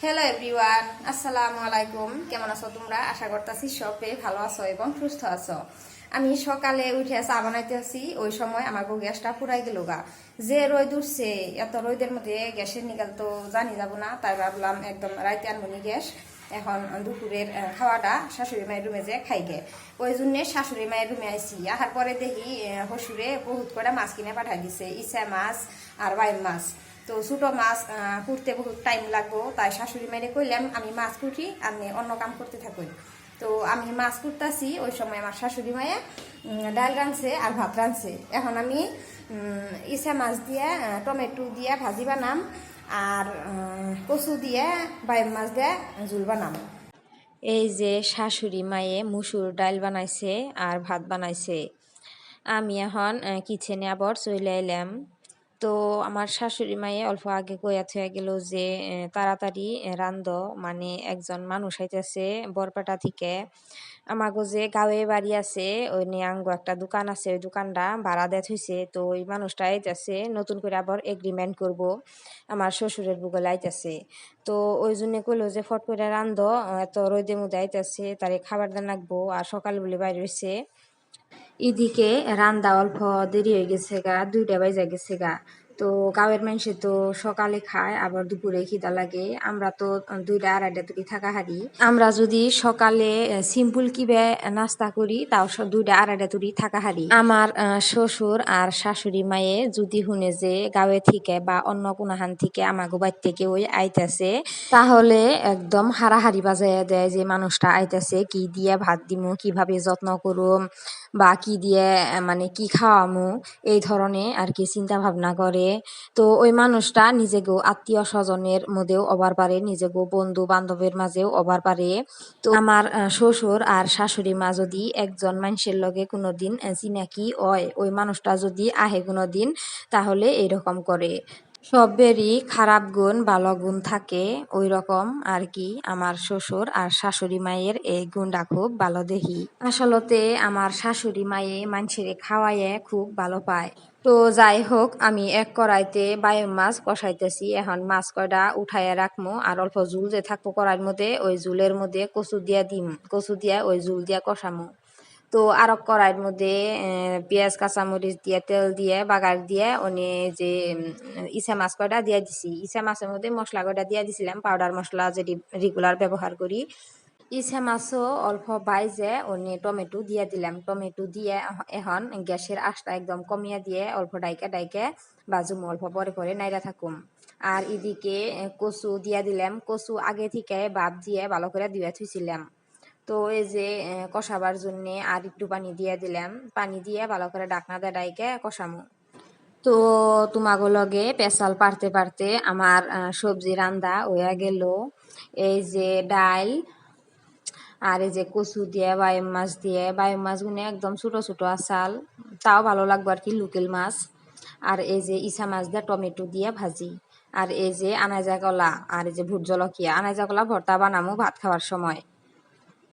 Hello everyone, আসসালামু আলাইকুম। কেমন আছো তোমরা? আশা করতেছি সবে ভালো আছো এবং সুস্থ আছো। আমি সকালে উঠে চা বানাইতে আছি, ওই সময় আমার গ্যাসটা পুরাই গেল গা। যে রোদ উঠছে, এত রোদের মধ্যে গ্যাসের নিকাল তো জানি যাব না, তাই ভাবলাম একদম রাইতে আনবনি গ্যাস। এখন দুপুরের খাওয়াটা শাশুড়ি মায়ের রুমে যে খাইগে, ওই জন্য শাশুড়ি মায়ের রুমে আইসি। আসার পরে দেখি হসুরে বহুত করে মাছ কিনে পাঠাই দিছে, ইচা মাছ আর বাইম মাছ। তো ছোটো মাছ কুটতে বহুত টাইম লাগবো, তাই শাশুড়ি মাইরে কইলাম আমি মাছ কুটি, আপনি অন্য কাম করতে থাকুন। তো আমি মাছ কুটতাছি, ওই সময় আমার শাশুড়ি মায়ে ডাল রাঁধছে আর ভাত রাঁধছে। এখন আমি ইচা মাছ দিয়ে টমেটো দিয়ে ভাজি বানাম, আর কচু দিয়ে বাইম মাছ দিয়ে ঝুল বানাম। এই যে শাশুড়ি মায়ে মুসুর ডাল বানাইছে আর ভাত বানাইছে। আমি এখন কিচেনে আবার চলে এলাম। তো আমার শাশুড়ি মায়ে অল্প আগে কইয়া থইয়া গেল যে তাড়াতাড়ি রান্ধ, মানে একজন মানুষ আইতেছে বরপেটা থেকে। আমাগো যে গাঁয়ে বাড়ি আছে, ওই নিয়াঙ্গো একটা দোকান আছে, ওই দোকানটা ভাড়া দেয়া থইছে। তো ওই মানুষটা আইতেছে, নতুন করে আবার এগ্রিমেন্ট করব, আমার শ্বশুরের বুগলে আইতেছে। তো ওই জন্য কইলো যে ফট করে রান্ধ, এত রোদের মধ্যে আইতেছে, তারে খাবার দান লাগবো, আর সকাল বলে বাইরে হয়েছে। এদিকে রান্দা অল্প দেরি হয়ে গেছে গা, 2টা বাজে গেছে গা। তো গাঁয়ের মানুষে তো সকালে খায়, আবার দুপুরে খিদা লাগে। আমরা তো 2টা 2:30 তুলি থাকা হারি। আমরা যদি সকালে সিম্পল কিবে নাস্তা করি, তাও 2টা 2:30 তুলি থাকা হারি। আমার শ্বশুর আর শাশুড়ি মায়ে যদি শুনে যে গাঁয়ে থেকে বা অন্য কোনো হান থেকে আমাগো বাড়ি থেকে ওই আইতেছে, তাহলে একদম হারাহারি বাজাইয়া দেয় যে মানুষটা আইতেছে, কি দিয়ে ভাত দিমু, কিভাবে যত্ন করুম, বা কি দিয়ে মানে কি খাওয়ামু, এই ধরনের আর কি চিন্তা ভাবনা করে। তো ওই মানুষটা নিজেকেও আত্মীয় স্বজনের মধ্যেও অবার পারে, নিজেকেও বন্ধু বান্ধবের মাঝেও অবার পারে। তো আমার শ্বশুর আর শাশুড়ি মা যদি একজন মানুষের লগে কোনোদিন চিনাকি হয়, ওই মানুষটা যদি আহে কোনোদিন, তাহলে এইরকম করে। সবেরই খারাপ গুণ ভালো গুণ থাকে, ওই রকম আর কি। আমার শ্বশুর আর শাশুড়ি মায়ের এই গুণটা খুব ভালো দেখি। আসলতে আমার শাশুড়ি মায়ে মানুষের খাওয়াইয়ে খুব ভালো পায়। তো যাই হোক, আমি এক কড়াইতে বায়ু মাছ কষাইতেছি। এখন মাছ কয়টা উঠাইয়া রাখমু, আর অল্প জুল যে থাকবো কড়াইয়ের মধ্যে, ওই জুলের মধ্যে কচু দিয়া দিম, কচু দিয়া ওই জুল দিয়া কষামু। তো আর কড়াইয়ের মধ্যে পেঁয়াজ কাঁচামরিচ দিয়ে তেল দিয়ে বাগার দিয়ে উনি যে ইচা মাছ কয়টা দিয়ে দিছি। ইচা মাছের মধ্যে মশলা কয়টা দিয়ে দিছিলাম, পাউডার মশলা যেটি রেগুলার ব্যবহার করি। ইচা মাছও অল্প বাইজে উনি টমেটো দিয়ে দিলাম। টমেটো দিয়ে এখন গ্যাসের আঁচটা একদম কমিয়ে দিয়ে অল্প ডাইকে ডাইকে বাজুম, অল্প পরে পরে নাইরা থাকুম। আর এদিকে কচু দিয়া দিলাম। কচু আগে থেকে ভাপ দিয়ে ভালো করে ধুয়ে থুইছিলাম। তো এই যে কষাবার জন্যে আর একটু পানি দিয়ে দিলাম, পানি দিয়ে ভালো করে ঢাকনা দিয়ে ডাইকে কষামু। তো তোমাগো লগে পেশাল পারতে পারতে আমার সবজি রান্দা হইয়া গেল। এই যে ডাল, আর এই যে কচু দিয়ে বায়ম মাছ দিয়ে, বায়ম মাছগুলো একদম ছোট ছোট আসাল, তাও ভালো লাগবে আর কি, লোকেল মাছ। আর এই যে ইচা মাছ দিয়ে টমেটো দিয়ে ভাজি, আর এই যে আনাজা কলা, আর এই যে ভুট জলকিয়া। আনাজা কলা ভর্তা বানামু ভাত খাওয়ার সময়।